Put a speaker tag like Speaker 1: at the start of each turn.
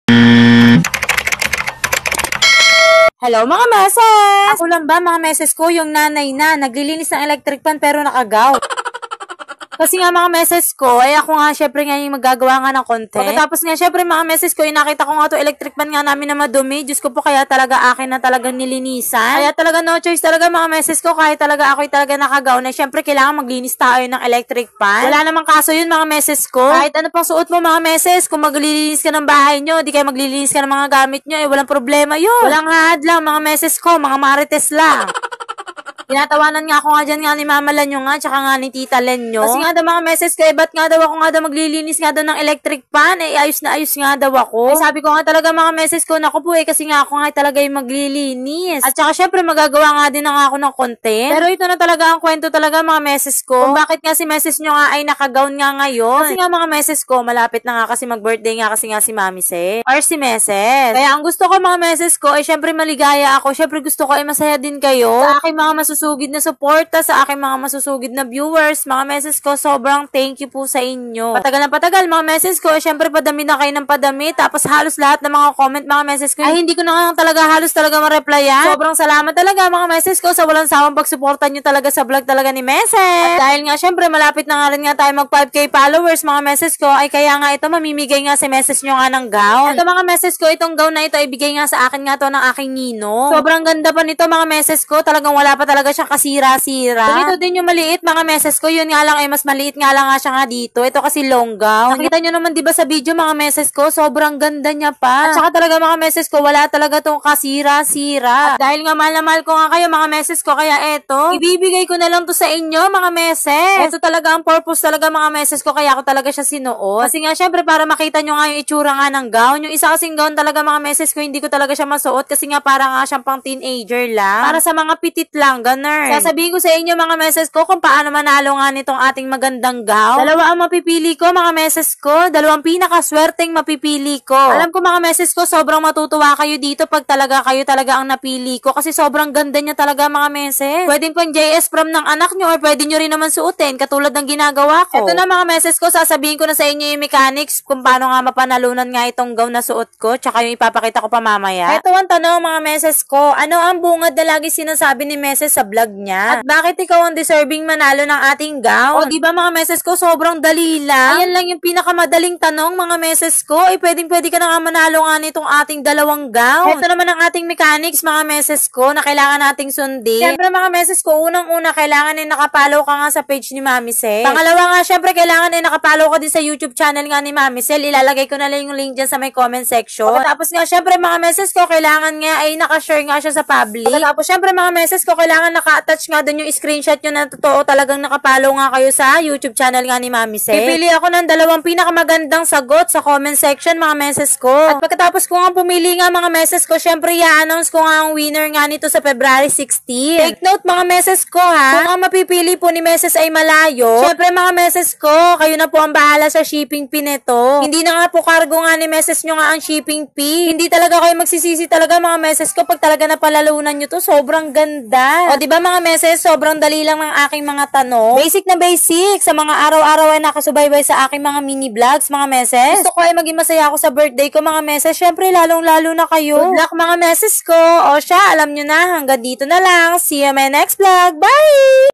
Speaker 1: Hello mga meses! Ako lang ba mga meses ko yung nanay na naglilinis ng electric pan pero nakagaw? Kasi nga mga meses ko, ay ako nga syempre nga yung magagawa nga ng content. Pagkatapos nga syempre mga meses ko, nakita ko nga to electric pan nga namin na madumi. Diyos ko po, kaya talaga akin na talaga nilinisan. Kaya talaga no choice talaga mga meses ko, kahit talaga ako'y talaga nakagaw na syempre kailangan maglinis tayo ng electric pan. Wala namang kaso yun mga meses ko. Kahit ano pang suot mo mga meses, kung maglilinis ka ng bahay nyo, di kayo maglilinis ka ng mga gamit nyo, walang problema yun. Walang hahad lang mga meses ko, mga marites lang. Tinatawanan nga ako nga dyan nga ni Mama Lanyo nga, tsaka nga ni Tita Lenyo. Kasi nga daw mga meses ko, ba't nga daw ako nga daw maglilinis nga daw ng electric pan, ayos na ayos nga daw ako. Sabi ko nga talaga mga meses ko, naku po kasi nga ako nga talaga yung maglilinis. At tsaka syempre magagawa nga din nga ako ng content. Pero ito na talaga ang kwento talaga mga meses ko, kung bakit nga si meses nyo nga ay nakagown nga ngayon. Kasi nga mga meses ko, malapit na nga kasi mag-birthday nga kasi nga si Mami Se, or si meses. Kaya ang gusto ko mga meses ko, ay syempre maligaya ako, syempre gusto ko ay masaya din kayo. Sa aking mga masusugid na suporta, sa aking mga masusugid na viewers, mga meses ko, sobrang thank you po sa inyo. Patagal na patagal, mga meses ko, syempre padami na kayo ng padami, tapos halos lahat ng mga comment, mga meses ko, ay hindi ko na talaga halos talaga ma-replyan. Sobrang salamat talaga, mga meses ko, sa walang sawang pagsuporta nyo talaga sa vlog talaga ni meses. At dahil nga, syempre, malapit na nga rin nga tayo mag 5K followers, mga meses ko, ay kaya nga ito, mamimigay nga si meses nyo nga ng gown. Ito mga meses ko, itong gown na ito, ibigay nga sa akin nga to ng aking ninong. Sobrang ganda pa nito, mga meses ko, talagang wala pa talaga siyang sira-sira. Ito din yung maliit mga meses ko. Yun nga lang ay mas maliit nga lang nga siya nga dito. Ito kasi long gown. Nakita nyo naman diba sa video mga meses ko? Sobrang ganda niya pa. At saka talaga mga meses ko, wala talaga tong kasira-sira. At dahil nga mahal na mahal ko nga kayo mga meses ko, kaya eto, ibibigay ko na lang to sa inyo mga meses. Ito talaga ang purpose talaga mga meses ko, kaya ako talaga siya sinuot. Kasi nga syempre para makita nyo nga yung itsura nga ng gown. Yung isa kasing gown talaga mga meses ko, hindi ko talaga siya masuot kasi nga para nga siyang pang teenager lang. Para sa mga pitit lang, ganun. Sasabihin ko sa inyo mga meses ko kung paano manalo nga nitong ating magandang gown. Dalawa ang mapipili ko mga meses ko. Dalawang pinakaswerteng mapipili ko. Alam ko mga meses ko, sobrang matutuwa kayo dito pag talaga kayo talaga ang napili ko. Kasi sobrang ganda niya talaga mga meses. Pwedeng pang JS prom ng anak nyo or pwede nyo rin naman suotin katulad ng ginagawa ko. Ito na mga meses ko, sasabihin ko na sa inyo yung mechanics kung paano nga mapanalunan nga itong gown na suot ko. Tsaka yung ipapakita ko pa mamaya. Ito ang tanong mga meses ko. Ano ang bungad na lagi sinasabi ni meses sa vlog niya? At bakit ikaw ang deserving manalo ng ating gown? O diba mga meses ko, sobrang dali lang. Ayan lang yung pinakamadaling tanong mga meses ko. Pwedeng-pwede ka na nga manalo nga nitong ating dalawang gown. Ito naman ang ating mechanics mga meses ko na kailangan nating sundin. Siyempre mga meses ko, unang-una kailangan nakapollow ka nga sa page ni Mami Se. Pangalawa nga, siyempre kailangan nakapollow ka din sa YouTube channel nga ni Mami Se. Ilalagay ko na lang yung link dyan sa may comment section. Tapos nga, siyempre mga meses ko, kailangan nga ay nakashare nga siya sa public. Tapos siyempre mga meses ko, kailangan naka-attach nga dun yung screenshot nyo na totoo talagang nakapollow nga kayo sa YouTube channel nga ni Mami Se. Pipili ako ng dalawang pinakamagandang sagot sa comment section mga meses ko. At pagkatapos ko nga pumili nga mga meses ko, syempre i-announce ko nga ang winner nga nito sa February 16. Take note mga meses ko ha, kung ang mapipili po ni meses ay malayo, syempre mga meses ko, kayo na po ang bahala sa shipping fee nito. Hindi na nga po cargo nga ni meses nyo nga ang shipping fee. Hindi talaga kayo magsisisi talaga mga meses ko pag talaga napalalunan nyo to. Sobrang ganda. O diba mga meses, sobrang dali lang ng aking mga tanong. Basic na basic sa mga araw-araw ay nakasubaybay sa aking mga mini vlogs mga meses. Gusto ko ay maging masaya ako sa birthday ko mga meses. Syempre lalong-lalo na kayo. Good luck mga meses ko. O siya, alam nyo na, hanggang dito na lang. See you in my next vlog. Bye!